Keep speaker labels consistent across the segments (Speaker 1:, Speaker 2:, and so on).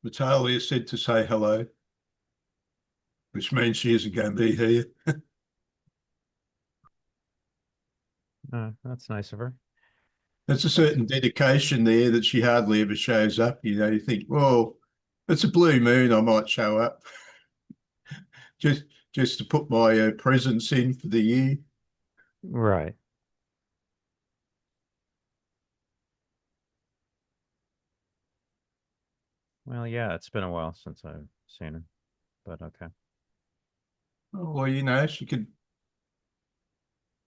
Speaker 1: Natalia said to say hello, which means she isn't going to be here.
Speaker 2: That's nice of her.
Speaker 1: There's a
Speaker 2: That's
Speaker 1: certain dedication there that she hardly ever shows up. You think, well, it's a blue moon, I might show up just just to put my presence in for the year.
Speaker 2: right. Well, yeah, it's been a while since I've seen her, but okay.
Speaker 1: Oh, well, she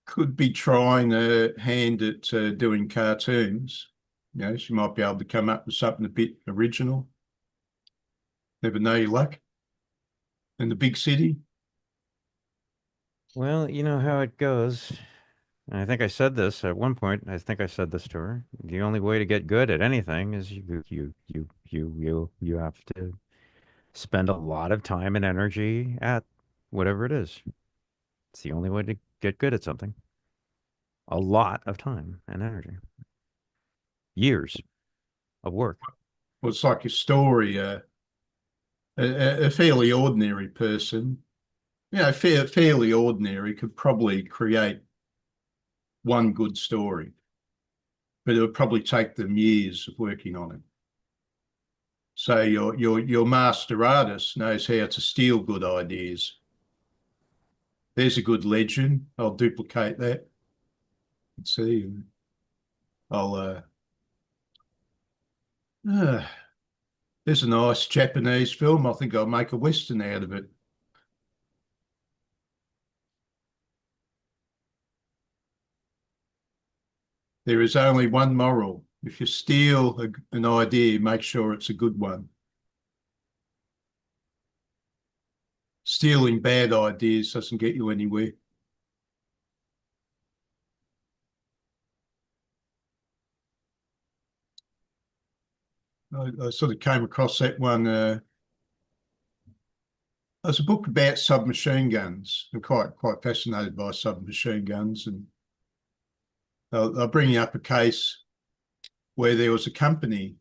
Speaker 1: could be trying her hand at doing cartoons. She might be able to come up with something a bit original. Never know your luck in the big city.
Speaker 2: Well, you know how it goes. I think I said this at one point. I think I said this to her. The only way to get good at anything is you have to spend a lot of time and energy at whatever it is. It's the only way to get good at something. A lot of time and energy. Years of work.
Speaker 1: Well, it's like a story. A fairly ordinary person, fairly ordinary, could probably create one good story, but it would probably take them years of working on it. So your master artist knows how to steal good ideas. There's a good legend. I'll duplicate that. Let's see. I'll uh, there's a nice Japanese film. I think I'll make a Western out of it. There is only one moral. If you steal an idea, make sure it's a good one. Stealing bad ideas doesn't get you anywhere. I sort of came across that one. There's a book about submachine guns. I'm quite fascinated by submachine guns, and they'll bring you up a case where there was a company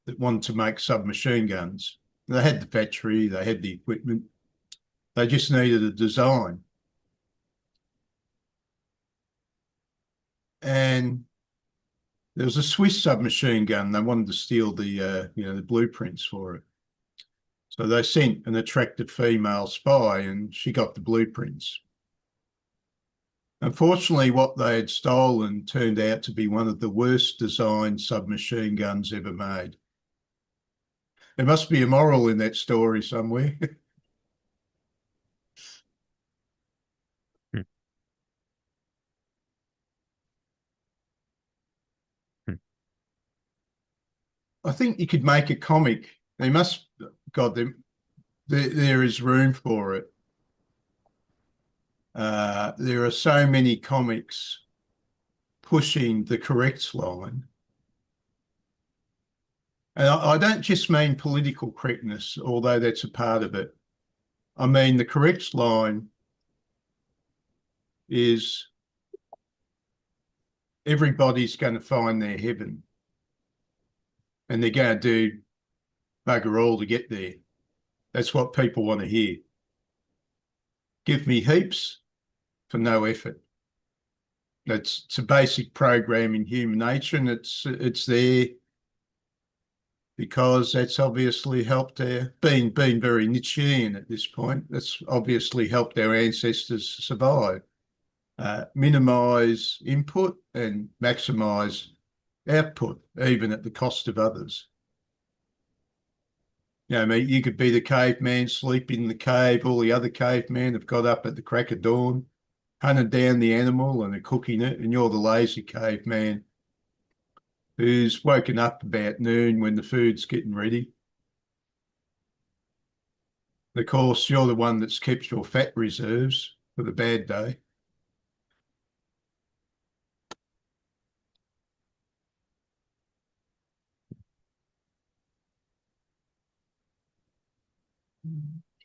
Speaker 1: that wanted to make submachine guns. They had the factory, they had the equipment, they just needed a design. And there was a Swiss submachine gun. They wanted to steal the blueprints for it. So they sent an attractive female spy, and she got the blueprints. Unfortunately, what they had stolen turned out to be one of the worst designed submachine guns ever made. There must be a moral in that story somewhere.
Speaker 2: Hmm, hmm.
Speaker 1: I think you could make a comic. They must, God, there is room for it. There are so many comics pushing the correct line. And I don't just mean political correctness, although that's a part of it. I mean, the correct line is everybody's going to find their heaven and they're going to do bugger all to get there. That's what people want to hear. Give me heaps for no effort. It's a basic program in human nature, and it's there because that's obviously helped our being very Nietzschean at this point. That's obviously helped our ancestors survive. Minimize input and maximize output, even at the cost of others. I mean, you could be the caveman, sleep in the cave. All the other cavemen have got up at the crack of dawn, hunted down the animal and are cooking it, and you're the lazy caveman who's woken up about noon when the food's getting ready. Of course, you're the one that's kept your fat reserves for the bad day.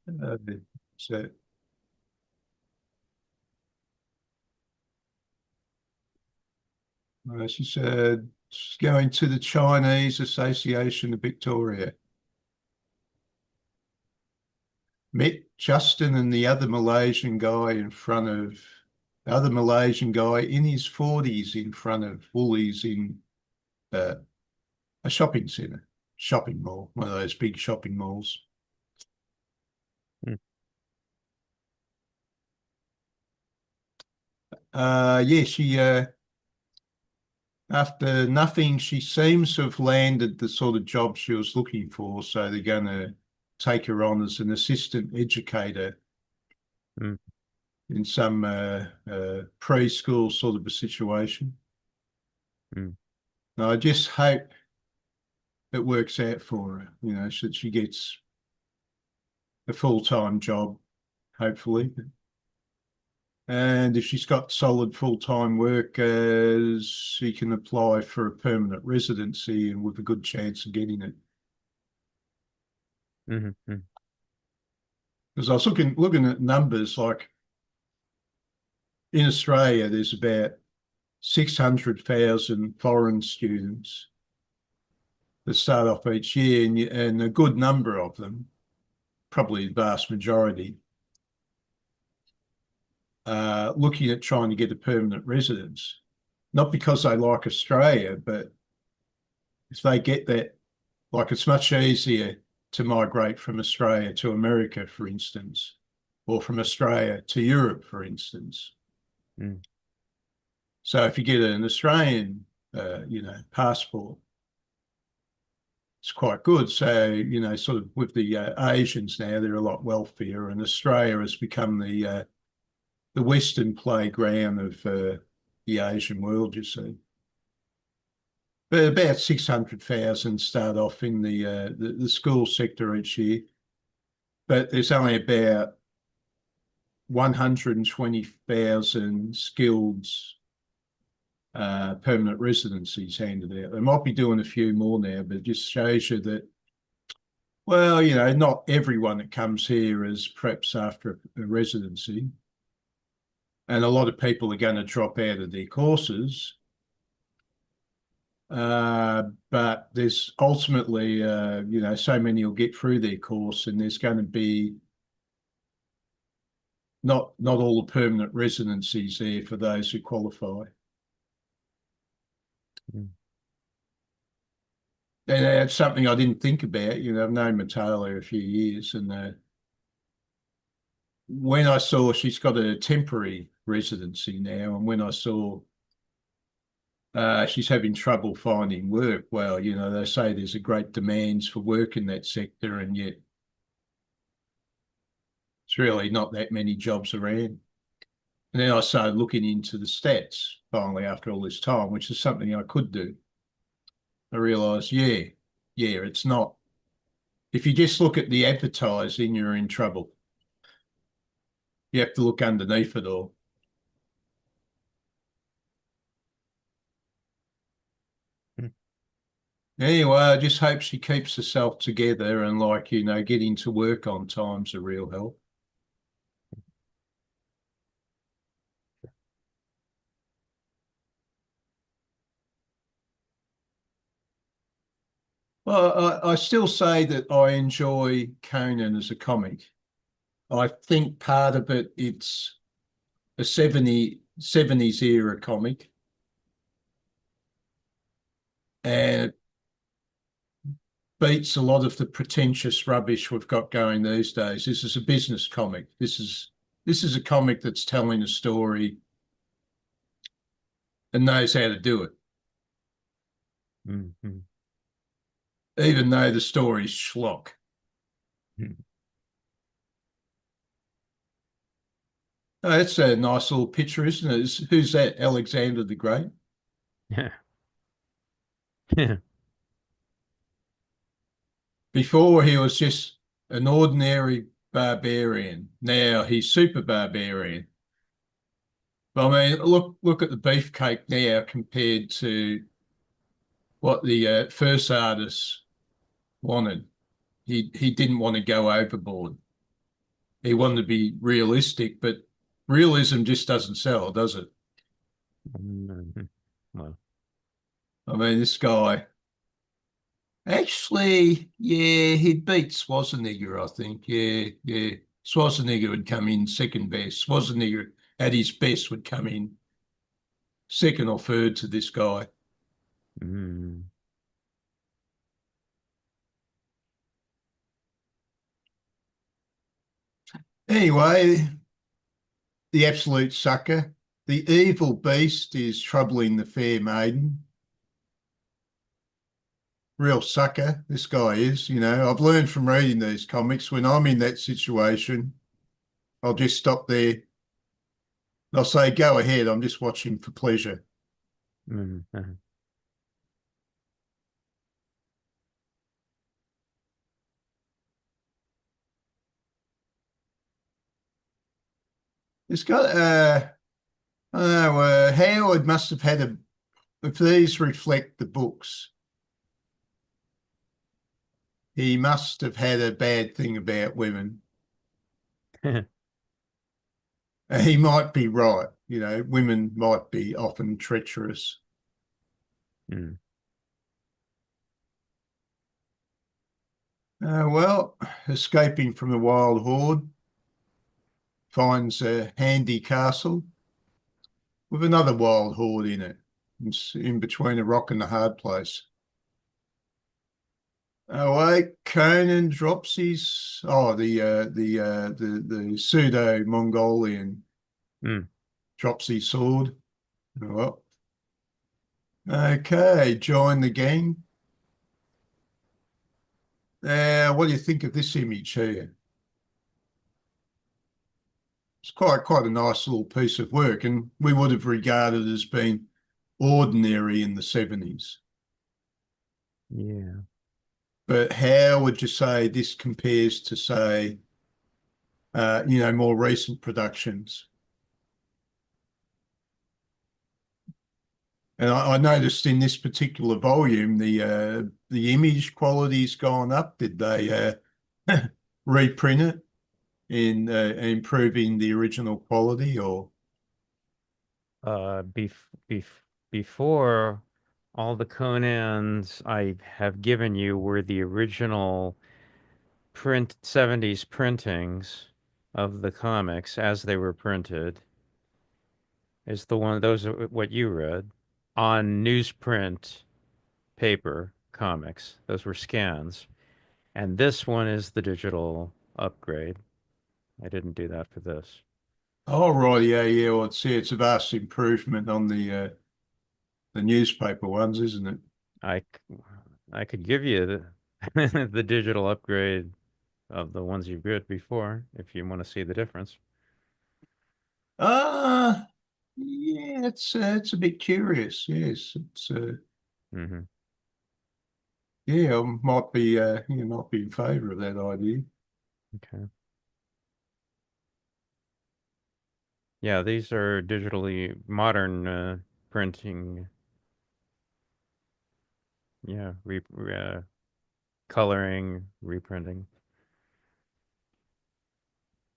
Speaker 1: Uh, so she said she's going to the Chinese Association of Victoria. met Justin and the other Malaysian guy in his 40s in front of Woolies in uh, a shopping centre, shopping mall, one of those big shopping malls.
Speaker 2: Mm.
Speaker 1: Yeah, she after nothing, she seems to have landed the sort of job she was looking for. So they're going to take her on as an assistant educator
Speaker 2: Mm.
Speaker 1: in some preschool sort of a situation.
Speaker 2: Mm.
Speaker 1: Now, I just hope it works out for her, so that she gets a full-time job, hopefully. And if she's got solid full-time work, she can apply for a permanent residency and with a good chance of getting it.
Speaker 2: Mm. Mm.
Speaker 1: Because I was looking at numbers, like in Australia, there's about 600,000 foreign students that start off each year, and a good number of them, probably the vast majority, looking at trying to get a permanent residence. Not because they like Australia, but if they get that, like it's much easier to migrate from Australia to America, for instance, or from Australia to Europe, for instance.
Speaker 2: Mm.
Speaker 1: So if you get an Australian, passport, it's quite good. So, sort of with the Asians now, they're a lot wealthier, and Australia has become the Western playground of the Asian world, you see. But about 600,000 start off in the school sector each year, but there's only about 120,000 skilled permanent residencies handed out. They might be doing a few more now, but it just shows you that, well, not everyone that comes here is perhaps after a residency. And a lot of people are going to drop out of their courses. But there's ultimately, so many will get through their course, and there's going to be not all the permanent residencies there for those who qualify.
Speaker 2: Mm.
Speaker 1: And that's something I didn't think about. I've known Matala a few years, and when I saw she's got a temporary residency now, and when I saw she's having trouble finding work, well, they say there's a great demands for work in that sector, and yet it's really not that many jobs around. And then I started looking into the stats finally after all this time, which is something I could do. I realised, yeah, it's not. If you just look at the advertising, you're in trouble. You have to look underneath it all.
Speaker 2: Mm.
Speaker 1: Anyway, I just hope she keeps herself together and, getting to work on time's a real help. Well, I still say that I enjoy Conan as a comic. I think part of it's a 70s era comic, and it beats a lot of the pretentious rubbish we've got going these days. This is a business comic. This is a comic that's telling a story and knows how to do it,
Speaker 2: Mm.
Speaker 1: even though the story's schlock.
Speaker 2: Mm.
Speaker 1: Oh, that's a nice little picture, isn't it? Who's that? Alexander the Great?
Speaker 2: Yeah. Yeah.
Speaker 1: Before he was just an ordinary barbarian. Now he's super barbarian. But I mean, look at the beefcake now compared to what the first artist wanted. He didn't want to go overboard. He wanted to be realistic, but realism just doesn't sell, does it?
Speaker 2: Mm. Well,
Speaker 1: I mean, this guy, Actually, yeah, he'd beat Schwarzenegger, I think. Yeah, yeah. Schwarzenegger would come in second best. Schwarzenegger at his best would come in second or third to this guy.
Speaker 2: Mm.
Speaker 1: Anyway, the absolute sucker. The evil beast is troubling the fair maiden. Real sucker, this guy is. I've learned from reading these comics when I'm in that situation, I'll just stop there. I'll say, go ahead, I'm just watching for pleasure.
Speaker 2: Mm.
Speaker 1: It's got, I don't know, Howard must have had if these reflect the books, he must have had a bad thing about women. He might be right. Women might be often treacherous.
Speaker 2: Mm.
Speaker 1: Well, escaping from the wild horde, finds a handy castle with another wild horde in it. It's in between a rock and a hard place. Away, Conan drops his the pseudo Mongolian
Speaker 2: Mm.
Speaker 1: drops his sword. Well, okay, join the gang. What do you think of this image here? It's quite a nice little piece of work, and we would have regarded as being ordinary in the 70s.
Speaker 2: Yeah.
Speaker 1: But how would you say this compares to, say, more recent productions? And I noticed in this particular volume, the image quality's gone up. Did they reprint it in improving the original quality, or?
Speaker 2: Before all the Conans I have given you were the original print 70s printings of the comics as they were printed. Is the one those are what you read on newsprint paper comics. Those were scans. And this one is the digital upgrade. I didn't do that for this.
Speaker 1: Oh, right, yeah, yeah. Well, it's a vast improvement on the newspaper ones, isn't it?
Speaker 2: I, I could give you the digital upgrade of the ones you've read before if you want to see the difference.
Speaker 1: Yeah, it's a bit curious. Yes, it's
Speaker 2: Hmm.
Speaker 1: yeah, I might be in favour of that idea.
Speaker 2: Okay. Yeah, these are digitally modern printing. Yeah, coloring, reprinting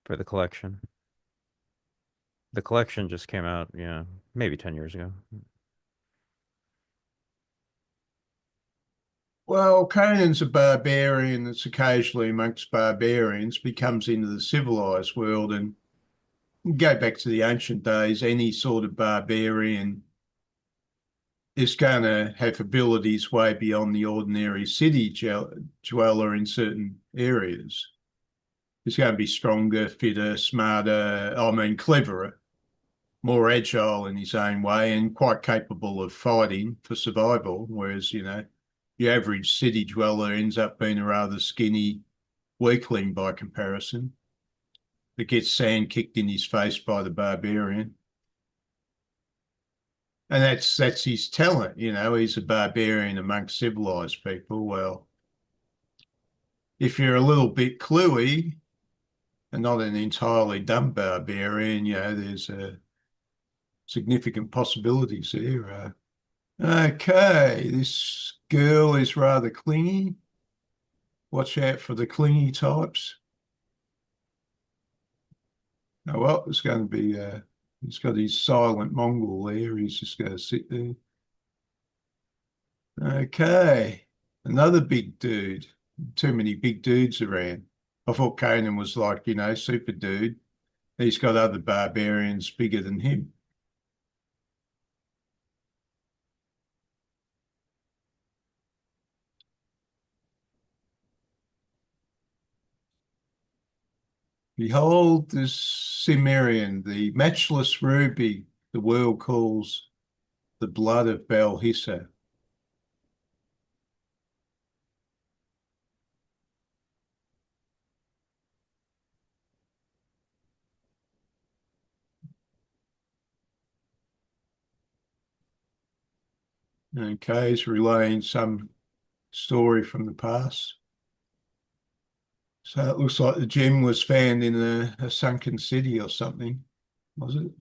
Speaker 2: for the collection. The collection just came out, yeah, maybe 10 years ago.
Speaker 1: Well, Conan's a barbarian that's occasionally amongst barbarians, becomes into the civilized world, and go back to the ancient days. Any sort of barbarian is going to have abilities way beyond the ordinary city dweller in certain areas. He's going to be stronger, fitter, smarter, I mean, cleverer, more agile in his own way, and quite capable of fighting for survival. Whereas, the average city dweller ends up being a rather skinny weakling by comparison that gets sand kicked in his face by the barbarian. And that's his talent, he's a barbarian amongst civilized people. Well, if you're a little bit cluey and not an entirely dumb barbarian, there's significant possibilities there. Okay, this girl is rather clingy. Watch out for the clingy types. Oh, well, it's going to be, he's got his silent Mongol there. He's just going to sit there. Okay. Another big dude. Too many big dudes around. I thought Conan was like, super dude. He's got other barbarians bigger than him. Behold this Cimmerian, the matchless ruby the world calls the blood of Balhissa. Okay, he's relaying some story from the past. So it looks like the gem was found in a sunken city or something, was it?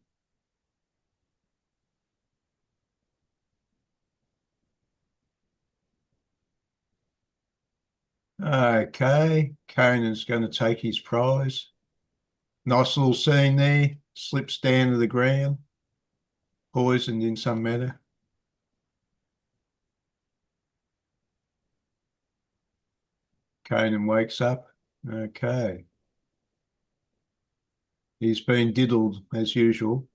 Speaker 1: Okay, Conan's going to take his prize. Nice little scene there. Slips down to the ground, poisoned in some manner. Conan wakes up. Okay. He's been diddled as usual.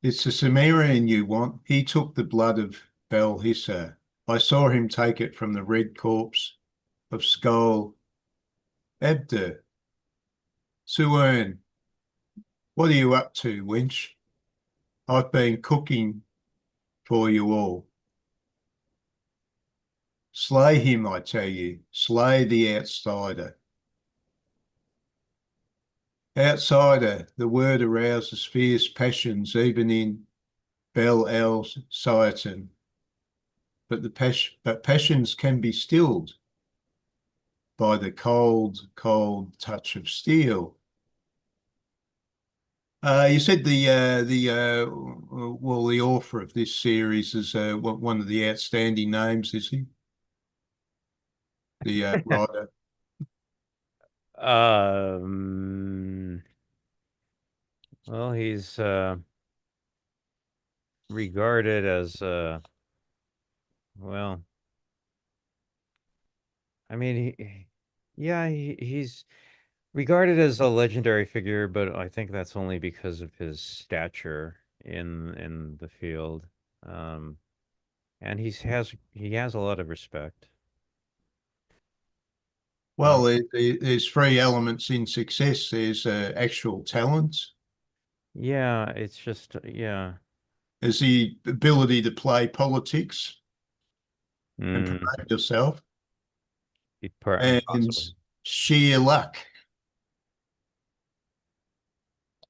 Speaker 1: It's the Cimmerian you want. He took the blood of Balhissa. I saw him take it from the red corpse of Skull Abder. Suern, what are you up to, wench? I've been cooking for you all. Slay him, I tell you. Slay the outsider. Outsider, the word arouses fierce passions even in Bel El Sayatan. But passions can be stilled by the cold, cold touch of steel. You said the author of this series is one of the outstanding names, is he? The writer.
Speaker 2: Um, well, he's regarded as well, I mean, yeah, he's regarded as a legendary figure, but I think that's only because of his stature in the field. Um, and he has a lot of respect.
Speaker 1: Well,
Speaker 2: Um,
Speaker 1: there's three elements in success. There's actual talent,
Speaker 2: yeah, it's just yeah.
Speaker 1: there's the ability to play politics and
Speaker 2: Mm,
Speaker 1: promote yourself, and
Speaker 2: possibly,
Speaker 1: sheer luck.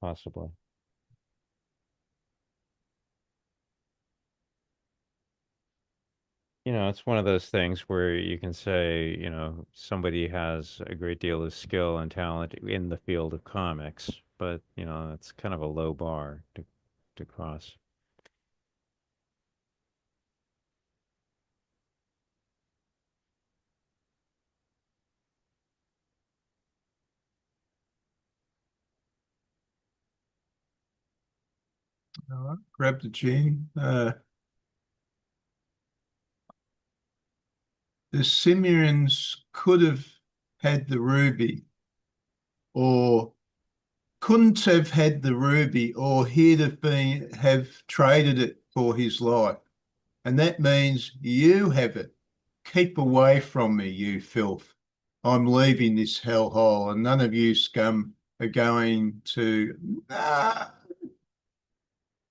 Speaker 2: possibly. It's one of those things where you can say, somebody has a great deal of skill and talent in the field of comics, but, it's kind of a low bar to cross.
Speaker 1: All right, grab the gene. The Cimmerians could have had the ruby, or couldn't have had the ruby, or he'd have traded it for his life. And that means you have it. Keep away from me, you filth. I'm leaving this hellhole, and none of you scum are going to.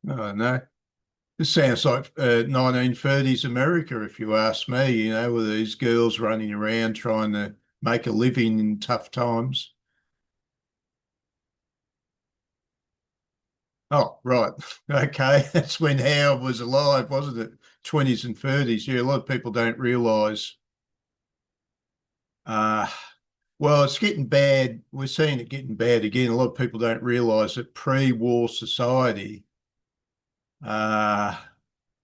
Speaker 1: Oh, no. This sounds like 1930s America, if you ask me, with these girls running around trying to make a living in tough times. Oh, right. Okay. That's when Howard was alive, wasn't it? 20s and 30s. Yeah, a lot of people don't realise. Uh, well, it's getting bad. We're seeing it getting bad again. A lot of people don't realise that pre-war society, uh,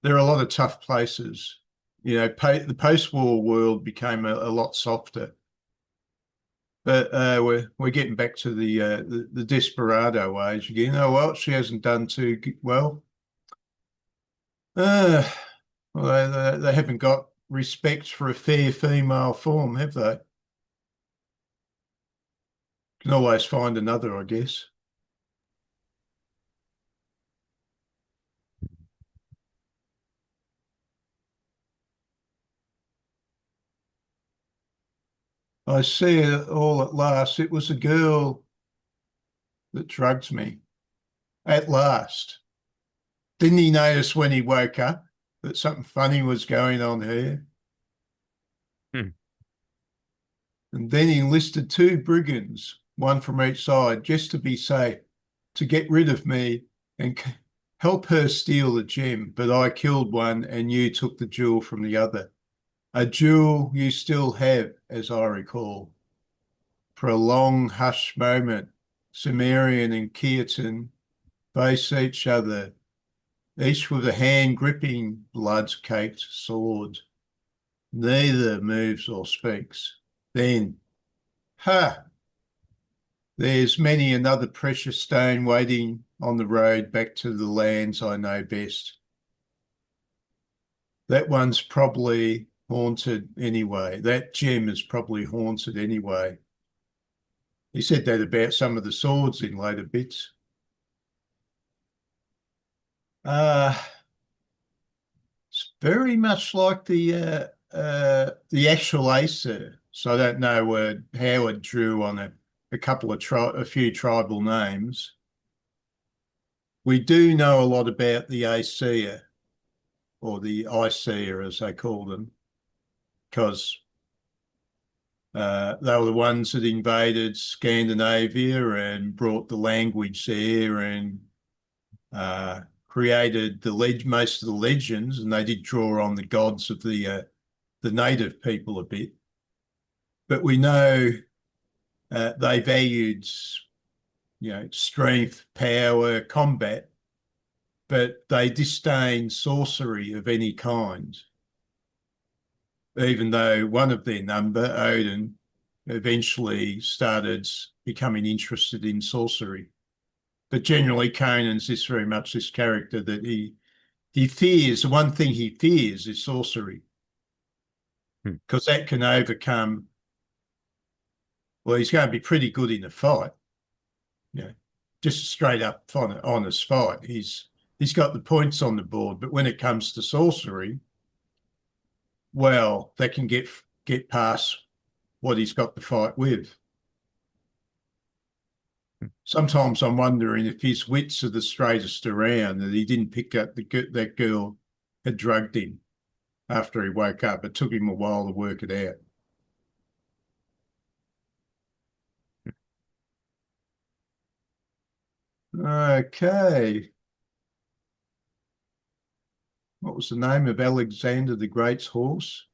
Speaker 1: there are a lot of tough places. The post-war world became a lot softer. But we're getting back to the desperado age again. Oh well, she hasn't done too well. Uh, well, they haven't got respect for a fair female form, have they? Can always find another, I guess. I see it all at last. It was a girl that drugged me. At last. Didn't he notice when he woke up that something funny was going on here?
Speaker 2: Hmm.
Speaker 1: And then he enlisted two brigands, one from each side, just to be safe, to get rid of me and help her steal the gem. But I killed one and you took the jewel from the other. A jewel you still have, as I recall. For a long, hushed moment, Sumerian and Khitan face each other, each with a hand gripping blood-caked sword. Neither moves or speaks. Then, ha! There's many another precious stone waiting on the road back to the lands I know best. That one's probably haunted anyway. That gem is probably haunted anyway. He said that about some of the swords in later bits. Uh, it's very much like the actual Acer. So I don't know where Howard drew on a couple of a few tribal names. We do know a lot about the Acer or the Icea as they call them, because they were the ones that invaded Scandinavia and brought the language there and created most of the legends, and they did draw on the gods of the native people a bit. But we know they valued, strength, power, combat, but they disdained sorcery of any kind. Even though one of their number, Odin, eventually started becoming interested in sorcery. But generally, Conan's very much this character that he fears. The one thing he fears is sorcery,
Speaker 2: Hmm.
Speaker 1: because that can overcome. Well, he's going to be pretty good in a fight, you know, just a straight up honest fight. He's got the points on the board, but when it comes to sorcery, well, that can get past what he's got to fight with. Sometimes I'm wondering if his wits are the straightest around, that he didn't pick up that girl had drugged him after he woke up. It took him a while to work it out. Okay. What was the name of Alexander the Great's horse?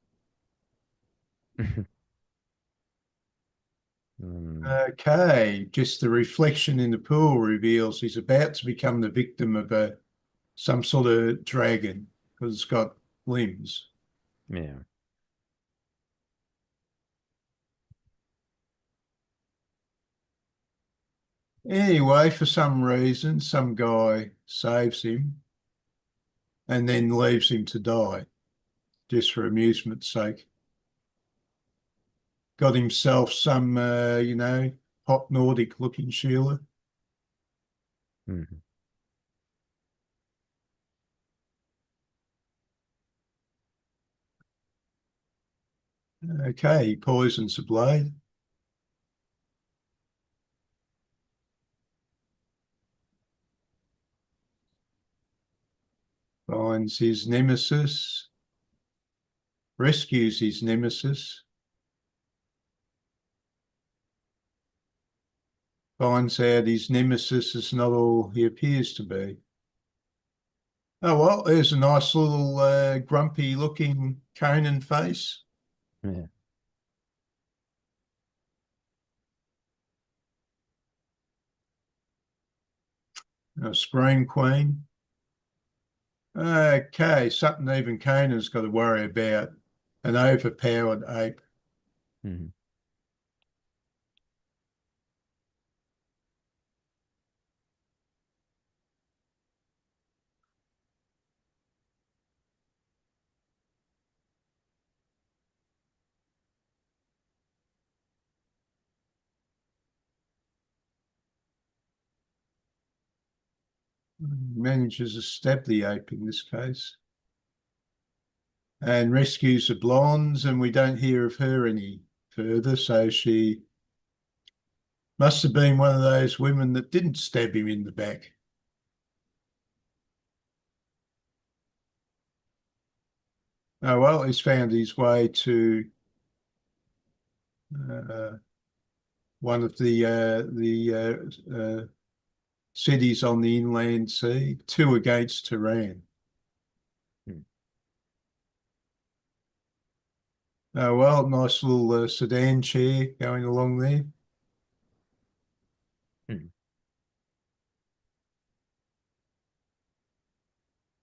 Speaker 1: Okay. Just the reflection in the pool reveals he's about to become the victim of some sort of dragon because it's got limbs.
Speaker 2: Yeah.
Speaker 1: Anyway, for some reason, some guy saves him and then leaves him to die just for amusement's sake. Got himself some, hot Nordic looking Sheila.
Speaker 2: Mhm.
Speaker 1: Okay, he poisons the blade. Finds his nemesis, rescues his nemesis, finds out his nemesis is not all he appears to be. Oh, well, there's a nice little grumpy looking Conan face.
Speaker 2: Yeah.
Speaker 1: A Scream Queen. Okay, something even Conan's got to worry about. An overpowered ape.
Speaker 2: Mhm.
Speaker 1: Manages to stab the ape in this case. And rescues the blondes, and we don't hear of her any further. So she must have been one of those women that didn't stab him in the back. Oh, well, he's found his way to uh, one of the cities on the inland sea, two against Tehran.
Speaker 2: Hmm.
Speaker 1: Oh, well, nice little sedan chair going along there.
Speaker 2: Hmm.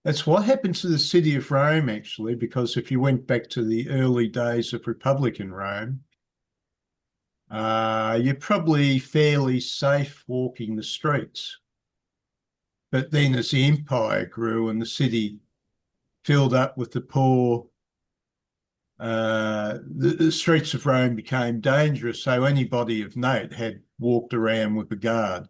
Speaker 1: That's what happened to the city of Rome, actually, because if you went back to the early days of Republican Rome, you're probably fairly safe walking the streets. But then as the empire grew and the city filled up with the poor, the streets of Rome became dangerous. So anybody of note had walked around with a guard.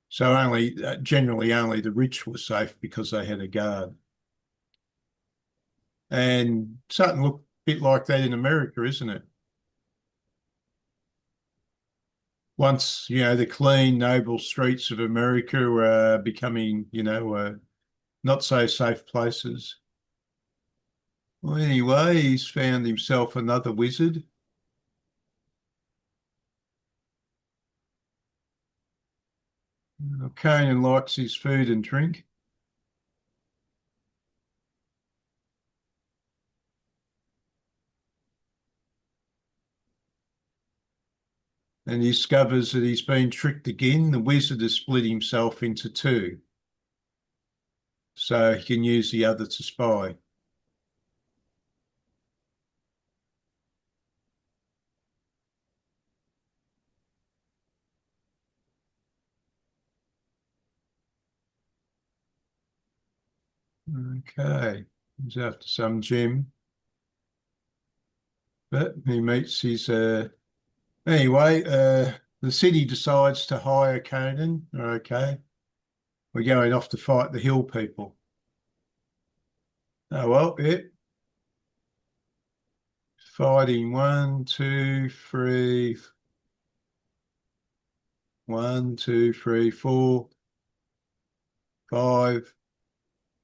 Speaker 1: So generally only the rich were safe because they had a guard. And something looked a bit like that in America, isn't it? Once, the clean, noble streets of America were becoming, not so safe places. Well, anyway, he's found himself another wizard. Conan likes his food and drink. And he discovers that he's been tricked again. The wizard has split himself into two, so he can use the other to spy. Okay, he's after some gem, but he meets his. Anyway, the city decides to hire Conan. Okay, we're going off to fight the hill people. Oh well, yeah. Fighting 4, 5,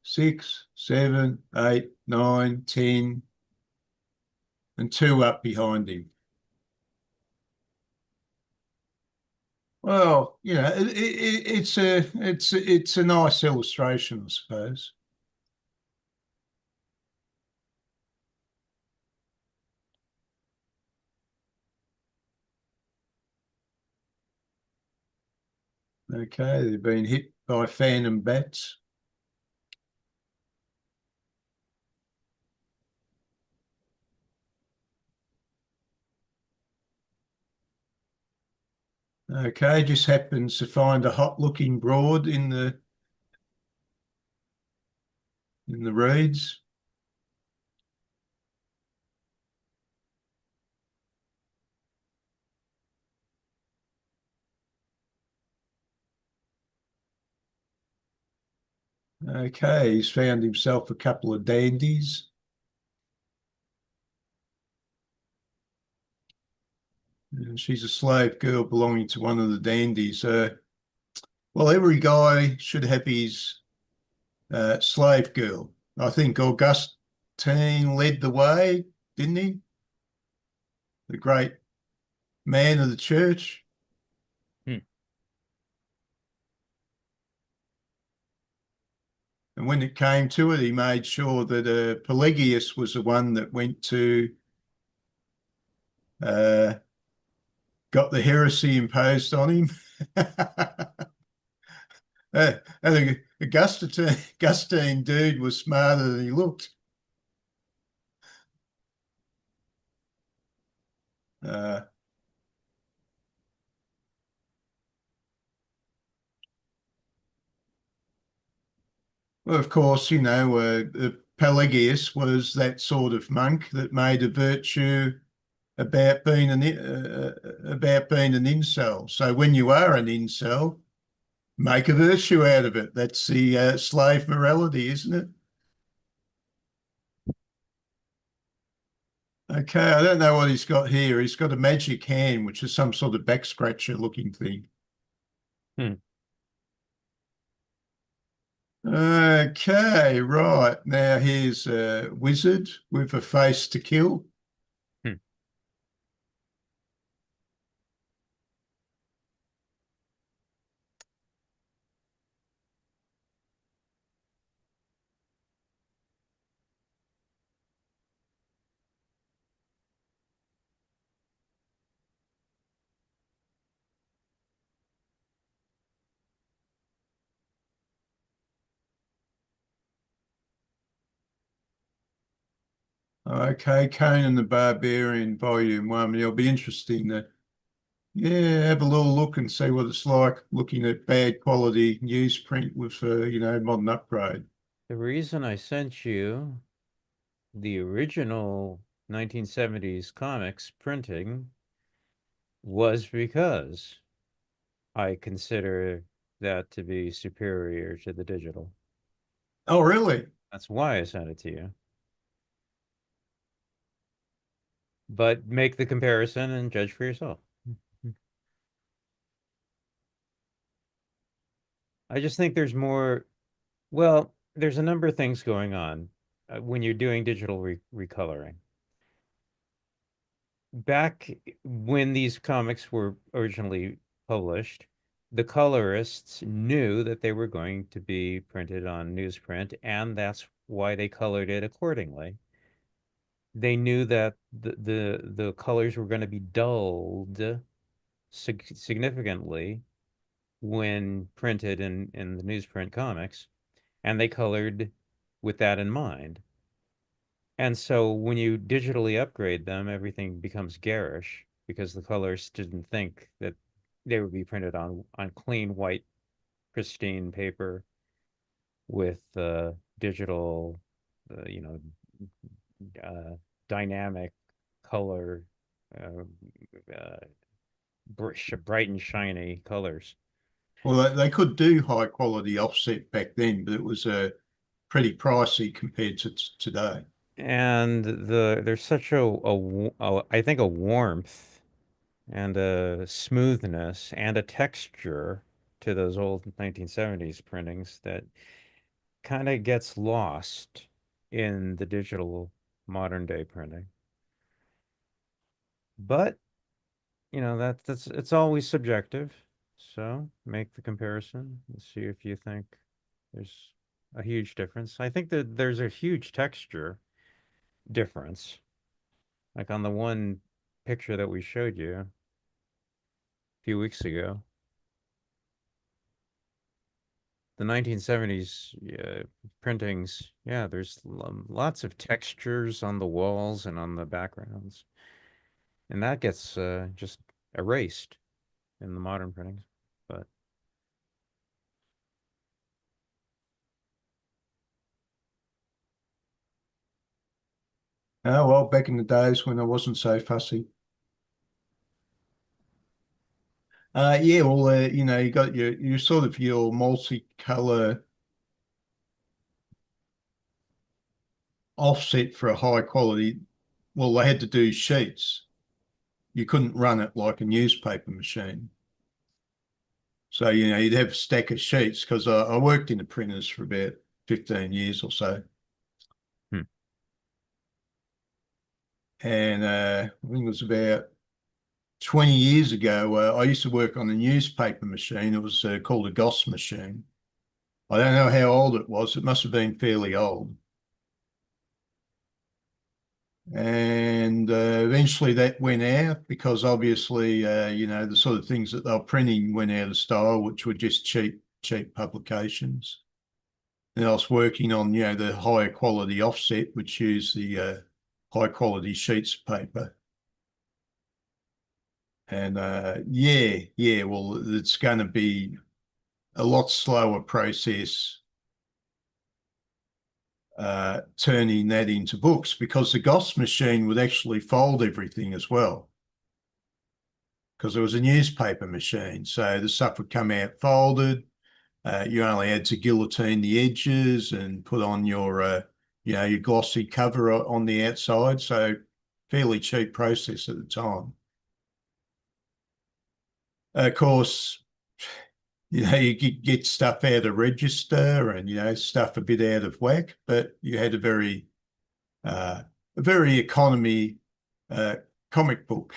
Speaker 1: 6, 7, 8, 9, 10, and two up behind him. Well, it's a nice illustration, I suppose. Okay, they've been hit by phantom bats. Okay, just happens to find a hot-looking broad in the reeds. Okay, he's found himself a couple of dandies. And she's a slave girl belonging to one of the dandies. Well, every guy should have his slave girl. I think Augustine led the way, didn't he? The great man of the church.
Speaker 2: Hmm.
Speaker 1: And when it came to it, he made sure that Pelagius was the one that went to uh, got the heresy imposed on him. And Augustine dude was smarter than he looked. Uh, well, of course, Pelagius was that sort of monk that made a virtue about being an incel. So when you are an incel, Make a virtue out of it. That's the slave morality, isn't it? Okay, I don't know what he's got here. He's got a magic hand, which is some sort of back scratcher looking thing.
Speaker 2: Hmm.
Speaker 1: Okay, right. Now here's a wizard with a face to kill.
Speaker 2: Hmm.
Speaker 1: Okay, Conan the Barbarian, Volume 1. It'll be interesting to, yeah, have a little look and see what it's like looking at bad quality newsprint with, modern upgrade.
Speaker 2: The reason I sent you the original 1970s comics printing was because I consider that to be superior to the digital.
Speaker 1: Oh, really?
Speaker 2: That's why I sent it to you. But make the comparison and judge for yourself. I just think there's more, well, there's a number of things going on when you're doing digital recoloring. Back when these comics were originally published, the colorists knew that they were going to be printed on newsprint, and that's why they colored it accordingly. They knew that the colors were going to be dulled significantly when printed in the newsprint comics, and they colored with that in mind. And so when you digitally upgrade them, everything becomes garish because the colorists didn't think that they would be printed on clean white pristine paper with digital, uh, you know, uh, dynamic color, uh, uh, bright and shiny colors.
Speaker 1: Well, they could do high quality offset back then, but it was pretty pricey compared to today.
Speaker 2: And there's such I think a warmth and a smoothness and a texture to those old 1970s printings that kind of gets lost in the digital modern day printing. But, that's it's always subjective. So make the comparison and see if you think there's a huge difference. I think that there's a huge texture difference. Like on the one picture that we showed you a few weeks ago, the 1970s printings, yeah, there's lots of textures on the walls and on the backgrounds. And that gets just erased in the modern printings. But
Speaker 1: Oh, well, back in the days when I wasn't so fussy. Yeah, well, you got your sort of your multicolor offset for a high quality. Well, they had to do sheets. You couldn't run it like a newspaper machine. So, you'd have a stack of sheets because I worked in the printers for about 15 years or so.
Speaker 2: hmm,
Speaker 1: And I think it was about 20 years ago, I used to work on a newspaper machine. It was called a Goss machine. I don't know how old it was. It must have been fairly old. And eventually that went out because obviously, the sort of things that they were printing went out of style, which were just cheap publications. And I was working on, the higher quality offset, which used the high quality sheets of paper. And yeah, well, it's going to be a lot slower process turning that into books because the Goss machine would actually fold everything as well because it was a newspaper machine. So the stuff would come out folded. You only had to guillotine the edges and put on your glossy cover on the outside. So fairly cheap process at the time. Of course, you get stuff out of register and, stuff a bit out of whack, but you had a very economy uh, comic book.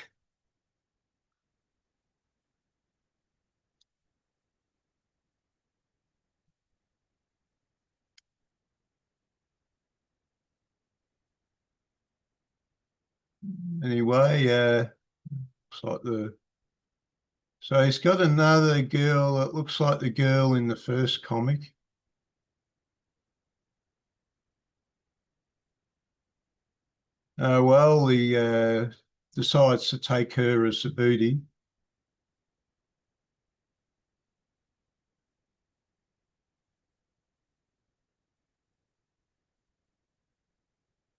Speaker 1: Anyway, looks like so he's got another girl that looks like the girl in the first comic. Well, he decides to take her as a booty.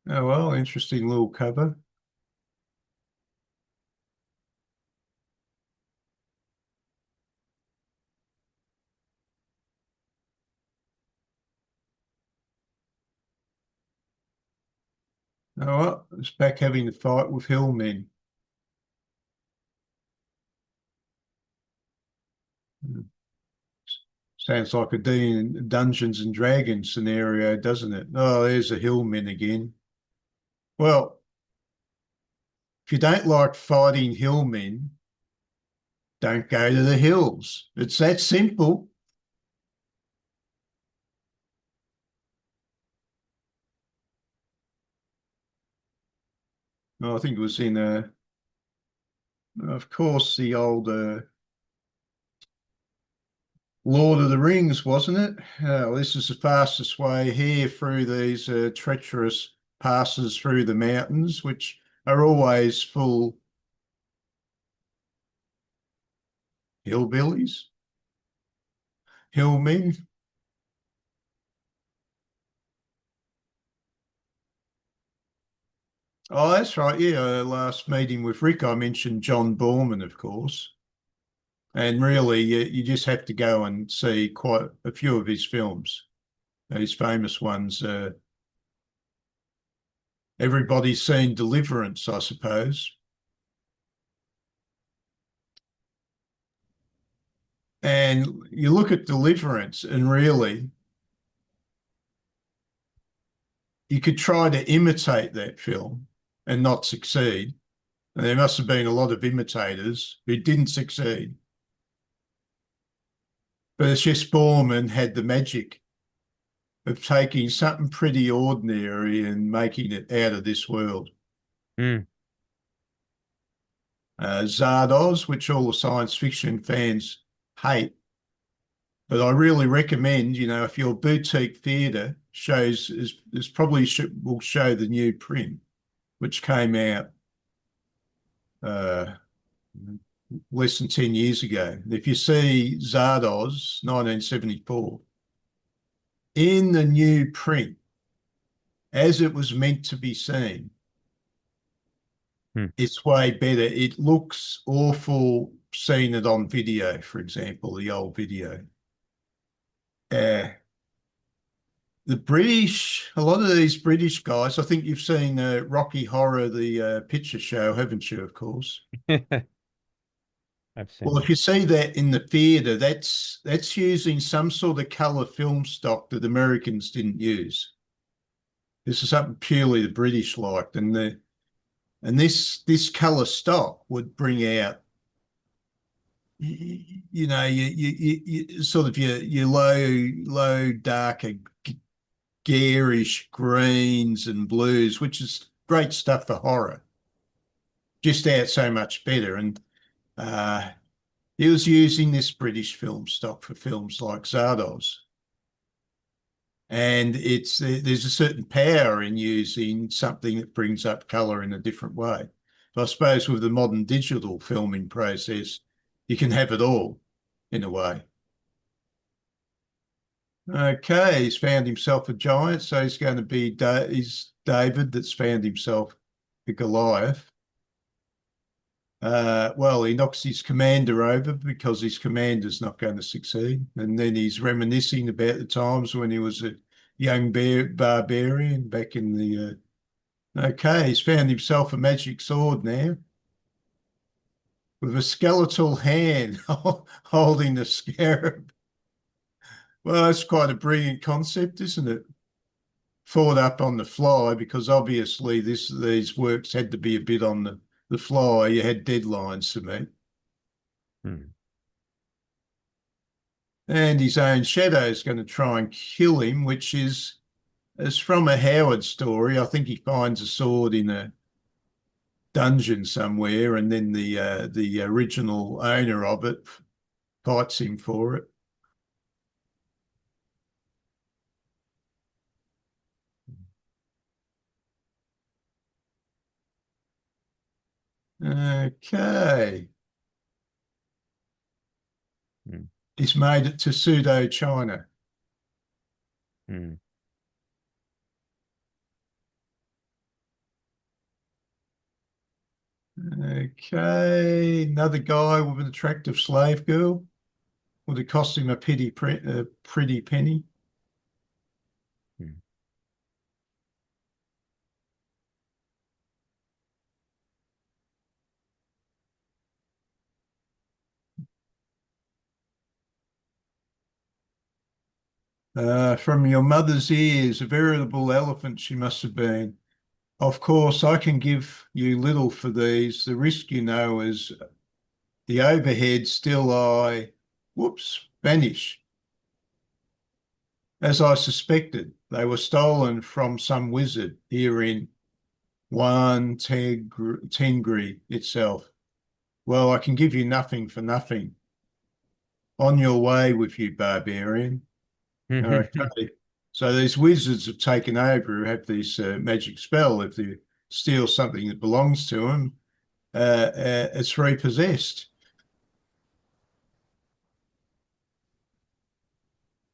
Speaker 1: Oh, well, interesting little cover. Oh, well, it's back having the fight with hillmen. Sounds like a Dungeons and Dragons scenario, doesn't it? Oh, there's a hillman again. Well, if you don't like fighting hillmen, don't go to the hills. It's that simple. I think it was in of course, the old Lord of the Rings, wasn't it? This is the fastest way here through these treacherous passes through the mountains, which are always full hillbillies, hillmen. Oh, that's right. Yeah, last meeting with Rick, I mentioned John Borman, of course. And really, you just have to go and see quite a few of his films. His famous ones. Everybody's seen Deliverance, I suppose. And you look at Deliverance, and really, you could try to imitate that film and not succeed. And there must have been a lot of imitators who didn't succeed. But it's just Borman had the magic of taking something pretty ordinary and making it out of this world.
Speaker 2: Mm.
Speaker 1: Zardoz, which all the science fiction fans hate, but I really recommend, if your boutique theatre is probably will show the new print, which came out uh, less than 10 years ago. If you see Zardoz, 1974, in the new print, as it was meant to be seen,
Speaker 2: Hmm.
Speaker 1: it's way better. It looks awful seeing it on video, for example, the old video. Uh, a lot of these British guys, I think you've seen Rocky Horror, the picture show, haven't you, of course?
Speaker 2: I've
Speaker 1: Well,
Speaker 2: seen
Speaker 1: if
Speaker 2: it.
Speaker 1: you see that in the theatre, that's using some sort of colour film stock that Americans didn't use. This is something purely the British liked, and this colour stock would bring out, you sort of your low, darker, garish greens and blues, which is great stuff for horror. Just out so much better, and uh, he was using this British film stock for films like Zardoz. And there's a certain power in using something that brings up colour in a different way. But I suppose with the modern digital filming process, you can have it all in a way. Okay, he's found himself a giant, so he's going to be he's David that's found himself a Goliath. Well, he knocks his commander over because his commander's not going to succeed. And then he's reminiscing about the times when he was a young barbarian back in the. Okay, he's found himself a magic sword now with a skeletal hand holding the scarab. Well, that's quite a brilliant concept, isn't it? Thought up on the fly because obviously these works had to be a bit on the fly. You had deadlines to meet.
Speaker 2: Hmm.
Speaker 1: And his own shadow is going to try and kill him, which is from a Howard story. I think he finds a sword in a dungeon somewhere, and then the original owner of it fights him for it. Okay,
Speaker 2: Hmm.
Speaker 1: he's made it to pseudo China.
Speaker 2: Hmm.
Speaker 1: Okay, another guy with an attractive slave girl. Would it cost him a pretty penny?
Speaker 2: Hmm.
Speaker 1: From your mother's ears, a veritable elephant she must have been. Of course, I can give you little for these. The risk, you know, is the overhead still vanish. As I suspected, they were stolen from some wizard here in Tengri itself. Well, I can give you nothing for nothing. On your way with you, barbarian. Okay. So these wizards have taken over who have this magic spell. If they steal something that belongs to them, it's repossessed.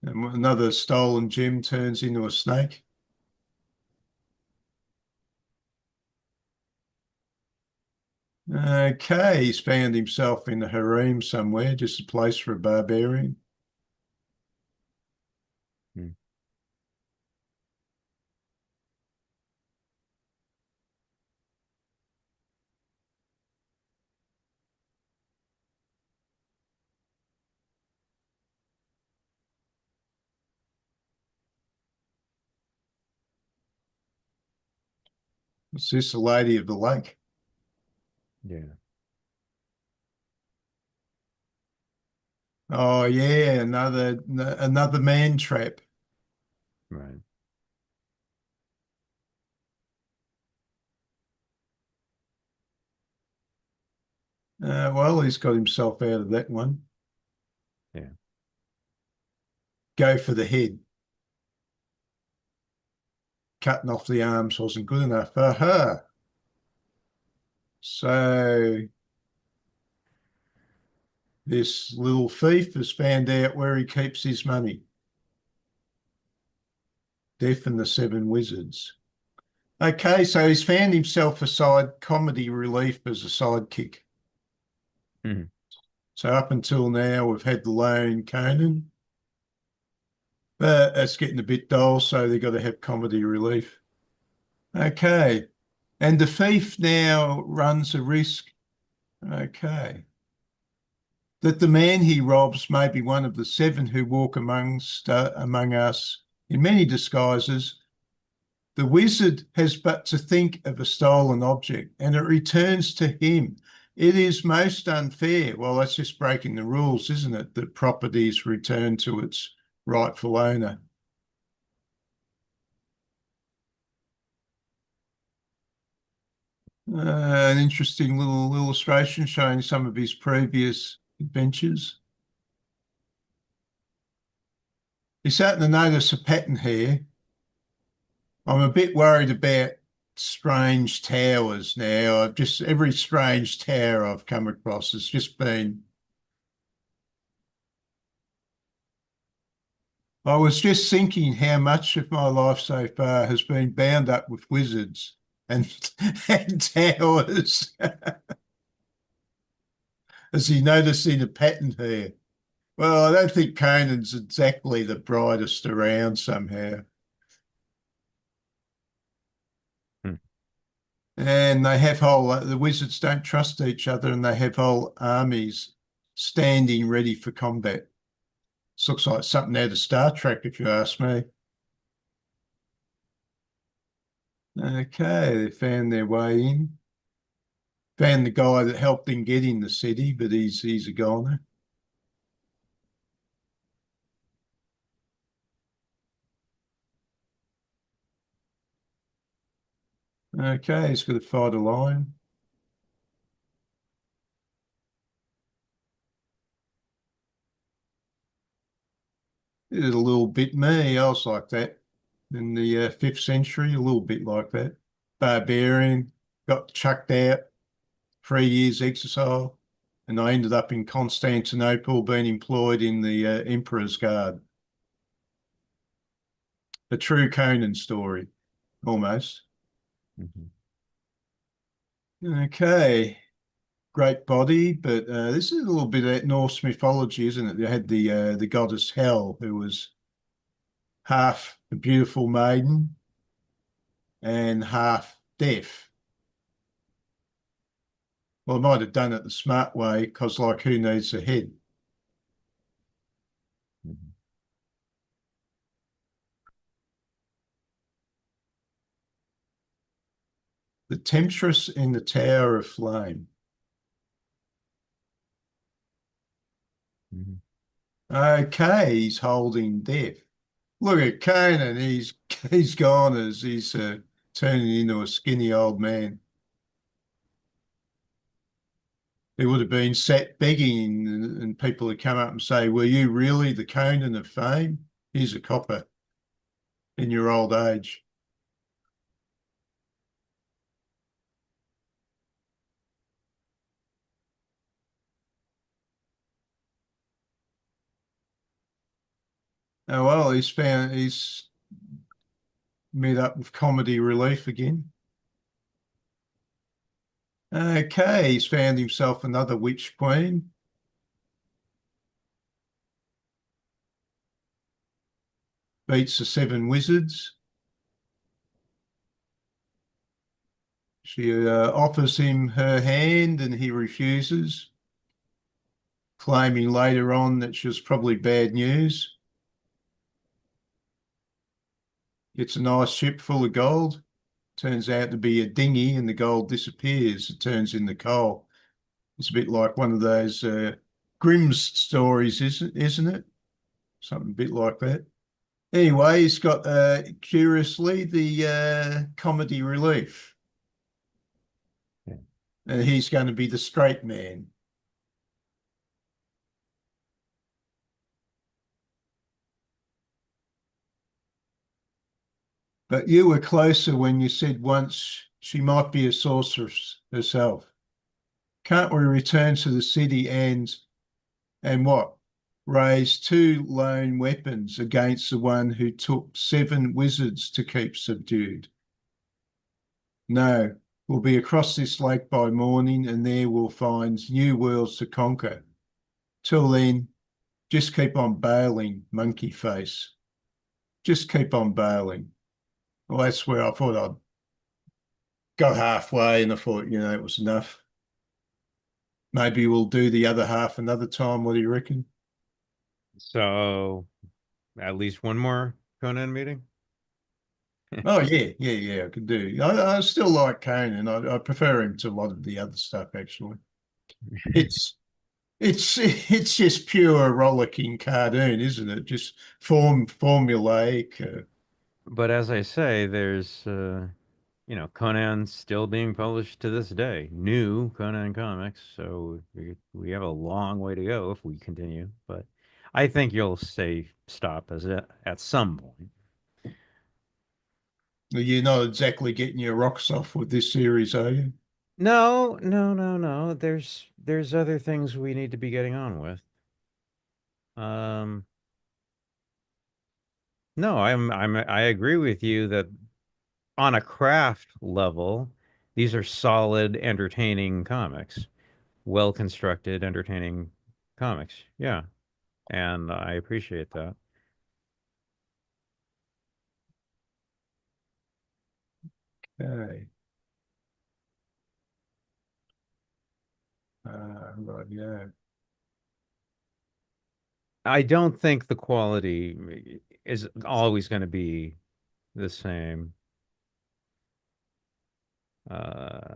Speaker 1: And another stolen gem turns into a snake. Okay, he's found himself in the harem somewhere, just a place for a barbarian.
Speaker 2: Hmm.
Speaker 1: What's this, the Lady of the Lake?
Speaker 2: Yeah.
Speaker 1: Oh yeah, another man trap.
Speaker 2: Right.
Speaker 1: Well, he's got himself out of that one.
Speaker 2: Yeah.
Speaker 1: Go for the head. Cutting off the arms wasn't good enough. Aha. So this little thief has found out where he keeps his money. Death and the Seven Wizards. Okay, so he's found himself a side comedy relief as a sidekick.
Speaker 2: Hmm.
Speaker 1: So up until now, we've had the lone Conan, but it's getting a bit dull, so they've got to have comedy relief. Okay, and the thief now runs a risk. Okay, that the man he robs may be one of the seven who walk among us in many disguises. The wizard has but to think of a stolen object and it returns to him. It is most unfair. Well, that's just breaking the rules, isn't it? That properties return to its rightful owner. An interesting little illustration showing some of his previous adventures. You're starting to notice a pattern here. I'm a bit worried about strange towers now. I've just every strange tower I've come across has just been. I was just thinking how much of my life so far has been bound up with wizards and and towers. Has he noticing a pattern here? Well, I don't think Conan's exactly the brightest around somehow.
Speaker 2: Hmm.
Speaker 1: And they have the wizards don't trust each other and they have whole armies standing ready for combat. This looks like something out of Star Trek, if you ask me. Okay, they found their way in. Found the guy that helped him get in the city, but he's a goner. Okay, he's got to fight a lion. It's a little bit me. I was like that in the 5th century, a little bit like that. Barbarian, got chucked out, 3 years exile, and I ended up in Constantinople being employed in the Emperor's Guard. A true Conan story, almost.
Speaker 2: Mhm.
Speaker 1: Okay, great body, but this is a little bit of Norse mythology, isn't it? They had the goddess Hel, who was half a beautiful maiden and half deaf. Well, I might have done it the smart way because, like, who needs a head?
Speaker 2: Mhm.
Speaker 1: The temptress in the Tower of Flame.
Speaker 2: Mhm.
Speaker 1: Okay, he's holding deaf. Look at Conan. He's gone as he's turning into a skinny old man. He would have been sat begging, and people would come up and say, "Were you really the Conan of fame? Here's a copper in your old age." Oh well, he's met up with comedy relief again. Okay, he's found himself another witch queen. Beats the 7 wizards. She offers him her hand and he refuses, claiming later on that she was probably bad news. Gets a nice ship full of gold. Turns out to be a dinghy and the gold disappears. It turns into coal. It's a bit like one of those Grimm's stories, isn't it? Something a bit like that. Anyway, he's got, curiously, the comedy relief.
Speaker 2: Yeah.
Speaker 1: And he's going to be the straight man. But you were closer when you said once she might be a sorceress herself. Can't we return to the city and what? Raise 2 lone weapons against the one who took 7 wizards to keep subdued? No, we'll be across this lake by morning and there we'll find new worlds to conquer. Till then, just keep on bailing, monkey face. Just keep on bailing. Well, that's where I thought I'd go halfway and I thought, it was enough. Maybe we'll do the other half another time. What do you reckon?
Speaker 2: So at least one more Conan meeting.
Speaker 1: Oh yeah, yeah, yeah. I could do. I still like Conan. I prefer him to a lot of the other stuff. Actually, it's it's just pure rollicking cartoon, isn't it? Just formulaic.
Speaker 2: But as I say, there's Conan still being published to this day, new Conan comics. So we have a long way to go if we continue. But I think you'll say stop at some point.
Speaker 1: You're not exactly getting your rocks off with this series, are you?
Speaker 2: No, no, no, no. There's other things we need to be getting on with. Um, no, I agree with you that on a craft level, these are solid, entertaining comics. well constructed, entertaining comics. Yeah, and I appreciate that.
Speaker 1: Okay. Right, yeah.
Speaker 2: I don't think the quality is always going to be the same uh,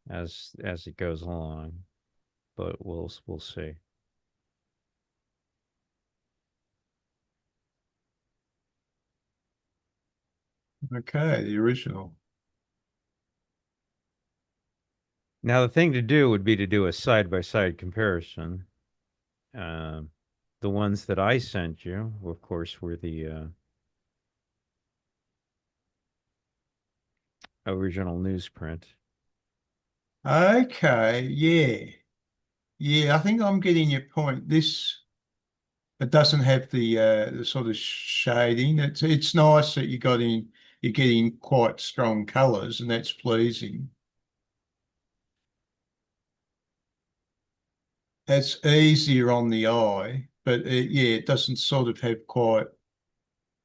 Speaker 2: as it goes along, but we'll see.
Speaker 1: Okay, the original.
Speaker 2: Now, the thing to do would be to do a side by side comparison. Um, the ones that I sent you, of course, were the original newsprint.
Speaker 1: Okay, yeah. Yeah, I think I'm getting your point. This it doesn't have the sort of shading. It's nice that you're getting quite strong colours, and that's pleasing. It's easier on the eye, but yeah, it doesn't sort of have quite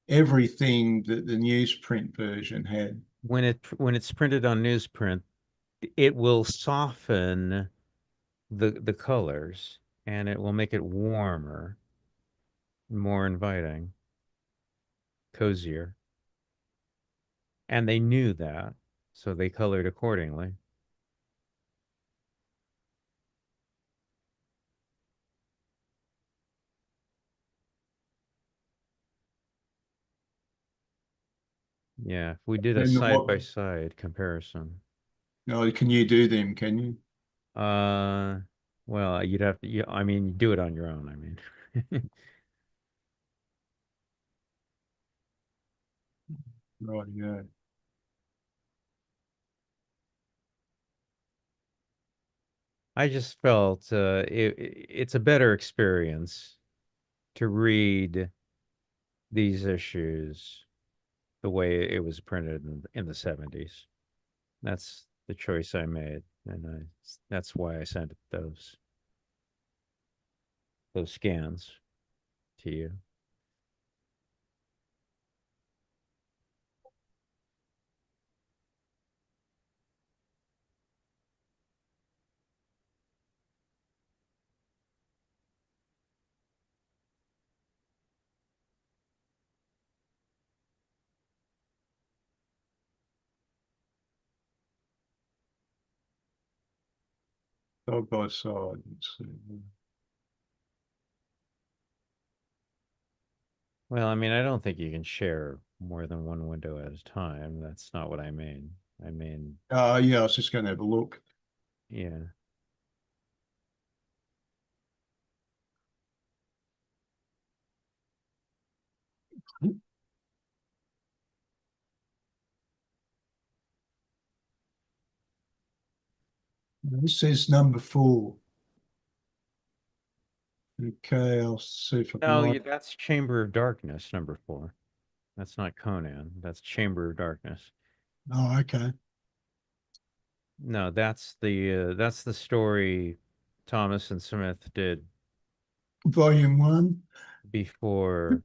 Speaker 1: everything that the newsprint version had.
Speaker 2: When it's printed on newsprint, it will soften the colors and it will make it warmer, more inviting, cozier. And they knew that, so they colored accordingly. Yeah, if we did a
Speaker 1: And
Speaker 2: side
Speaker 1: what?
Speaker 2: by side comparison.
Speaker 1: No, can you do them? Can you?
Speaker 2: Uh, well, you'd have to, yeah, I mean, do it on your own, I mean.
Speaker 1: Right, yeah.
Speaker 2: I just felt it's a better experience to read these issues the way it was printed in the 70s. That's the choice I made, and that's why I sent those scans to you.
Speaker 1: Side by side. Let's see.
Speaker 2: Well, I mean, I don't think you can share more than one window at a time. That's not what I mean. I mean,
Speaker 1: Yeah, I was just going to have a look.
Speaker 2: yeah.
Speaker 1: This says number 4. Okay, I'll see if I can
Speaker 2: No,
Speaker 1: write.
Speaker 2: that's Chamber of Darkness, number 4. That's not Conan. That's Chamber of Darkness.
Speaker 1: Oh, okay.
Speaker 2: No, that's the story Thomas and Smith did
Speaker 1: Volume 1.
Speaker 2: before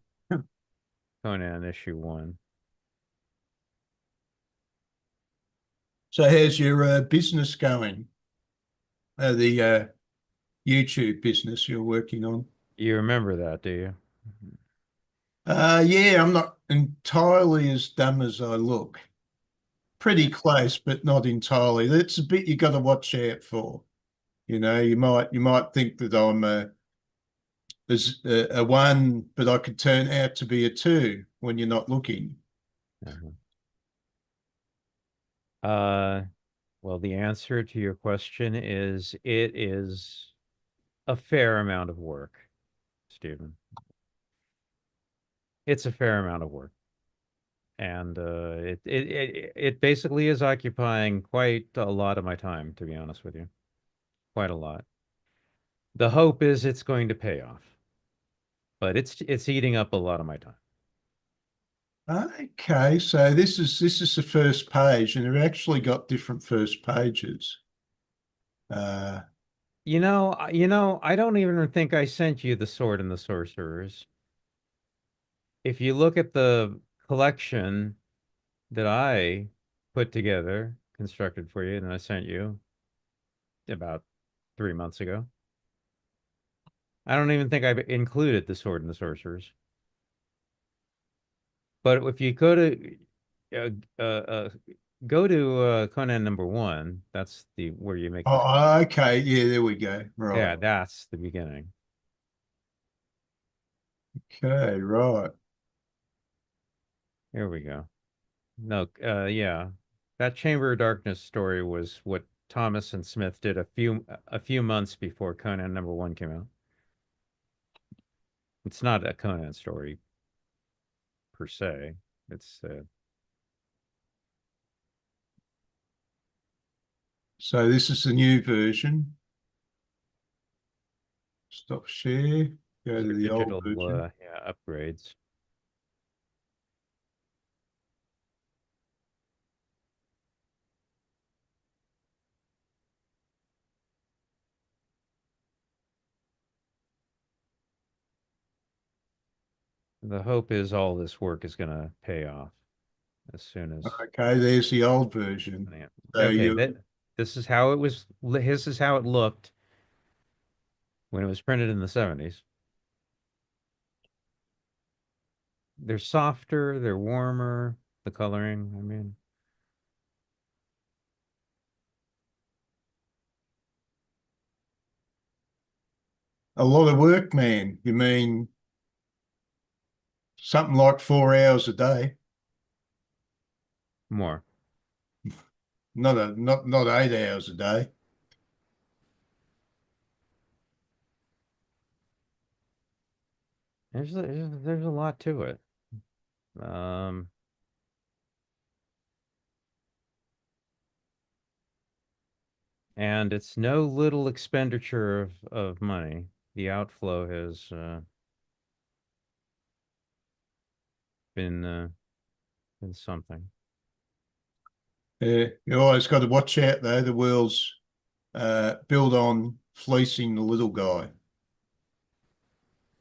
Speaker 2: Conan issue 1.
Speaker 1: So how's your business going? The YouTube business you're working on?
Speaker 2: You remember that, do you?
Speaker 1: Yeah, I'm not entirely as dumb as I look. Pretty close, but not entirely. That's a bit you got to watch out for. You might think that I'm a 1, but I could turn out to be a 2 when you're not looking.
Speaker 2: Uh-huh. Uh, well, the answer to your question is it is a fair amount of work, Stephen. It's a fair amount of work. And it basically is occupying quite a lot of my time, to be honest with you. Quite a lot. The hope is it's going to pay off, but it's eating up a lot of my time.
Speaker 1: Okay, so this is the first page, and they've actually got different first pages. Uh,
Speaker 2: I don't even think I sent you The Sword and the Sorcerers. If you look at the collection that I put together, constructed for you, and I sent you about 3 months ago, I don't even think I've included The Sword and the Sorcerers. But if you uh, uh, uh, go to Conan number one, that's the where you make this.
Speaker 1: Oh, okay. Yeah, there we go. Right.
Speaker 2: Yeah, that's the beginning.
Speaker 1: Okay, right.
Speaker 2: Here we go. No, yeah, that Chamber of Darkness story was what Thomas and Smith did a few months before Conan number one came out. It's not a Conan story per se. It's
Speaker 1: So this is the new version. Stop share. Go
Speaker 2: these
Speaker 1: to
Speaker 2: are
Speaker 1: the old
Speaker 2: digital
Speaker 1: version.
Speaker 2: yeah, upgrades. The hope is all this work is going to pay off as soon as.
Speaker 1: Okay, there's the old version.
Speaker 2: Yeah.
Speaker 1: So
Speaker 2: Okay,
Speaker 1: you,
Speaker 2: that this is how it was. This is how it looked when it was printed in the 70s. They're softer, they're warmer, the coloring. I mean,
Speaker 1: a lot of work, man. You mean something like 4 hours a day?
Speaker 2: more.
Speaker 1: Not 8 hours a day.
Speaker 2: There's a lot to it. Um, and it's no little expenditure of money. The outflow has been been something.
Speaker 1: You always got to watch out though. The world's built on fleecing the little guy.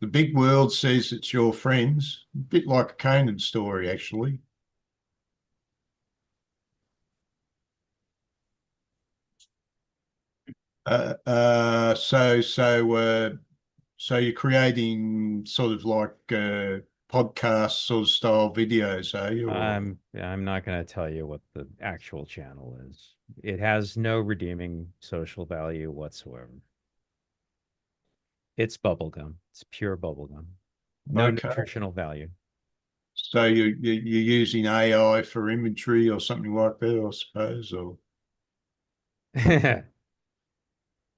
Speaker 1: The big world says it's your friends, a bit like a Conan story, actually. Uh, uh, so, so, uh, so you're creating sort of like podcast sort of style videos, are you? Or
Speaker 2: I'm not going to tell you what the actual channel is. It has no redeeming social value whatsoever. It's bubblegum. It's pure bubblegum. No
Speaker 1: okay,
Speaker 2: nutritional value.
Speaker 1: so you're using AI for imagery or something like that, I suppose, or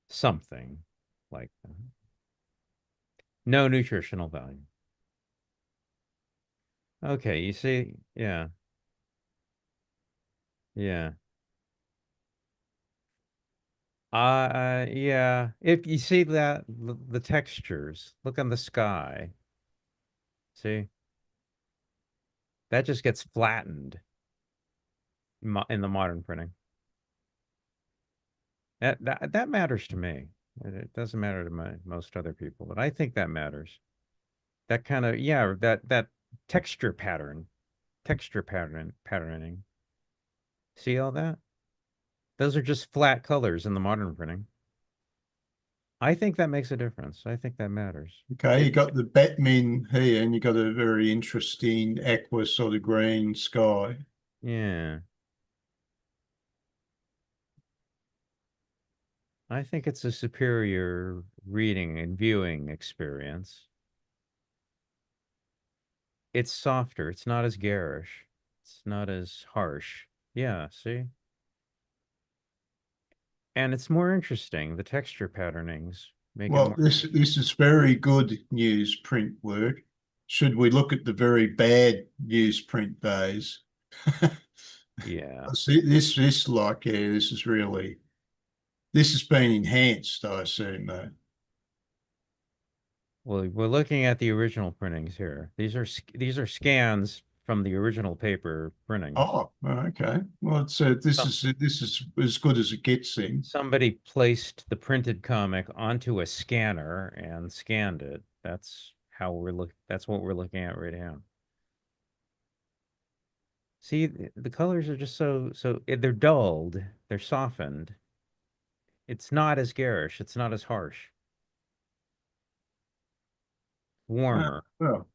Speaker 2: Something like that. No nutritional value. Okay, you see, yeah, yeah. Yeah. If you see that the textures, look on the sky. See, that just gets flattened in the modern printing. That matters to me. It doesn't matter to most other people, but I think that matters. That kind of yeah, that texture patterning. See all that? Those are just flat colors in the modern printing. I think that makes a difference. I think that matters.
Speaker 1: okay, you got the Batman here, and you got a very interesting aqua sort of green sky.
Speaker 2: Yeah. I think it's a superior reading and viewing experience. It's softer. It's not as garish. It's not as harsh. Yeah, see? And it's more interesting. The texture patternings make it
Speaker 1: Well,
Speaker 2: more
Speaker 1: this is very good newsprint work. Should we look at the very bad newsprint days?
Speaker 2: yeah.
Speaker 1: See, this like yeah, this is really this has been enhanced, I assume though.
Speaker 2: Well, we're looking at the original printings here. These are scans from the original paper printings.
Speaker 1: Oh, okay. Well, it's
Speaker 2: Some
Speaker 1: this is as good as it gets then.
Speaker 2: somebody placed the printed comic onto a scanner and scanned it. That's what we're looking at right now. See, the colors are just they're dulled, they're softened. It's not as garish, it's not as harsh, warmer.
Speaker 1: Well,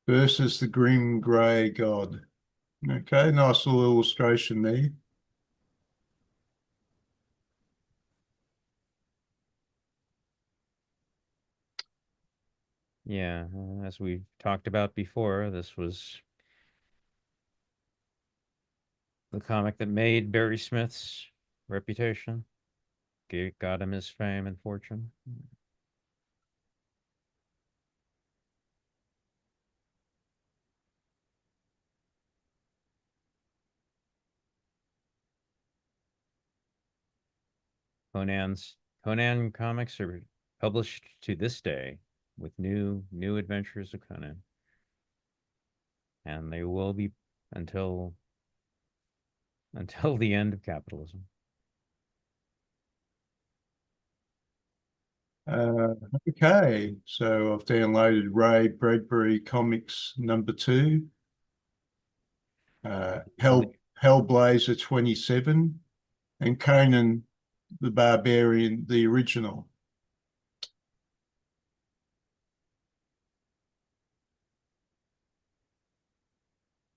Speaker 1: versus the grim grey god. Okay, nice little illustration there.
Speaker 2: Yeah, as we've talked about before, this was the comic that made Barry Smith's reputation, got him his fame and fortune. Conan's Conan comics are published to this day with new adventures of Conan, and they will be until until the end of capitalism.
Speaker 1: Uh, okay, so I've downloaded Ray Bradbury Comics #2, Hellblazer 27, and Conan the Barbarian, the original.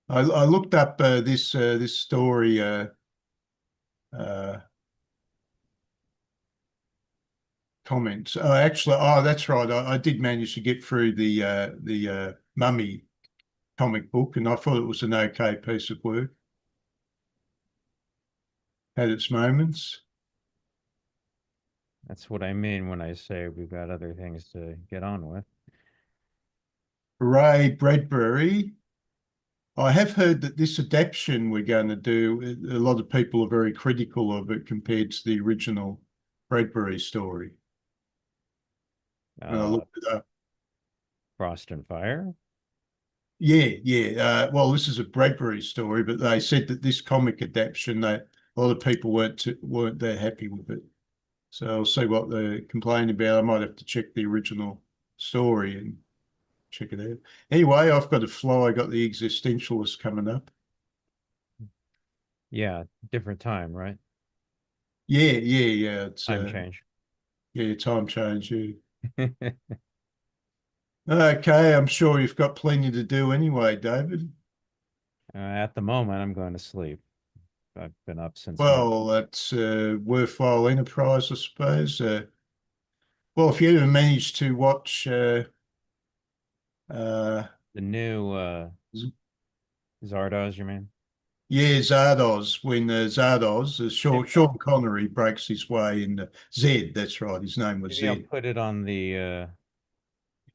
Speaker 1: I looked up this story. Uh, Comments. Oh, actually, oh, that's right. I did manage to get through the Mummy comic book, and I thought it was an okay piece of work. Had its moments.
Speaker 2: That's what I mean when I say we've got other things to get on with.
Speaker 1: Ray Bradbury. I have heard that this adaptation we're going to do, a lot of people are very critical of it compared to the original Bradbury story. And I
Speaker 2: Uh,
Speaker 1: looked it up.
Speaker 2: Frost and Fire.
Speaker 1: Yeah, yeah. Well, this is a Bradbury story, but they said that this comic adaptation, that a lot of people weren't that happy with it. So I'll see what they're complaining about. I might have to check the original story and check it out. Anyway, I've got to fly. I got the Existentialist coming up.
Speaker 2: Yeah, different time, right?
Speaker 1: Yeah, yeah, yeah. It's
Speaker 2: Time change.
Speaker 1: yeah, time change. Yeah. Okay, I'm sure you've got plenty to do anyway, David.
Speaker 2: At the moment, I'm going to sleep. I've been up since mid.
Speaker 1: Well, that's a worthwhile enterprise, I suppose. Well, if you ever manage to watch, uh,
Speaker 2: The new Zardoz, you mean?
Speaker 1: yeah, Zardoz, when Zardoz,
Speaker 2: Maybe
Speaker 1: Sean Connery breaks his way in Zed, that's right, his name was
Speaker 2: maybe I'll
Speaker 1: Zed.
Speaker 2: put it on the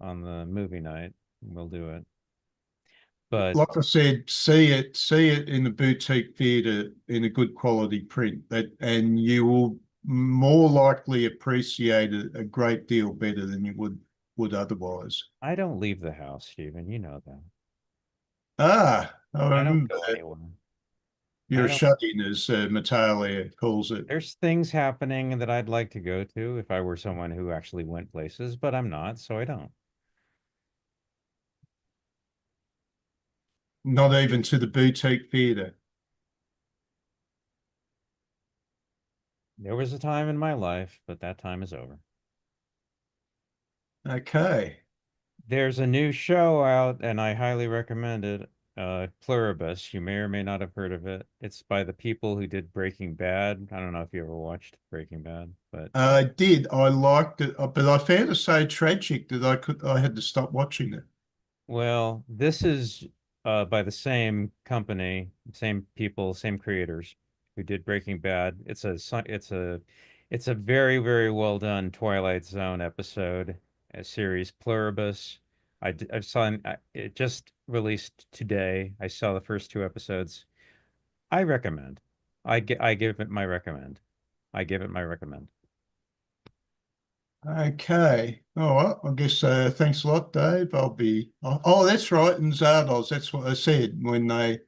Speaker 2: movie night. We'll do it. But
Speaker 1: Like I said, see it in the boutique theatre in a good quality print, and you will more likely appreciate it a great deal better than you would otherwise.
Speaker 2: I don't leave the house, Stephen. You know that.
Speaker 1: Ah, I
Speaker 2: I don't
Speaker 1: remember
Speaker 2: go
Speaker 1: that.
Speaker 2: anywhere.
Speaker 1: You're
Speaker 2: I
Speaker 1: a
Speaker 2: don't.
Speaker 1: shut-in, as Metalia calls it.
Speaker 2: There's things happening that I'd like to go to if I were someone who actually went places, but I'm not, so I don't.
Speaker 1: Not even to the boutique theatre.
Speaker 2: There was a time in my life, but that time is over.
Speaker 1: Okay.
Speaker 2: There's a new show out, and I highly recommend it. Pluribus. You may or may not have heard of it. It's by the people who did Breaking Bad. I don't know if you ever watched Breaking Bad, but
Speaker 1: I did. I liked it, but I found it so tragic that I had to stop watching it.
Speaker 2: well, this is by the same company, same people, same creators who did Breaking Bad. It's a very, very well done Twilight Zone episode, a series Pluribus. I saw it just released today. I saw the first two episodes. I recommend. I give it my recommend. I give it my recommend.
Speaker 1: Okay. All right. I guess thanks a lot, Dave. Oh, that's right. In Zardos, that's what I said when they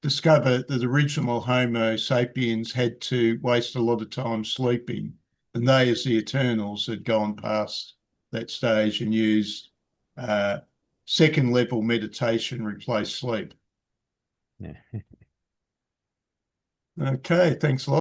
Speaker 1: discovered that the original Homo sapiens had to waste a lot of time sleeping, and they, as the Eternals, had gone past that stage and used uh, second level meditation replace sleep.
Speaker 2: Yeah.
Speaker 1: Okay. Thanks a lot.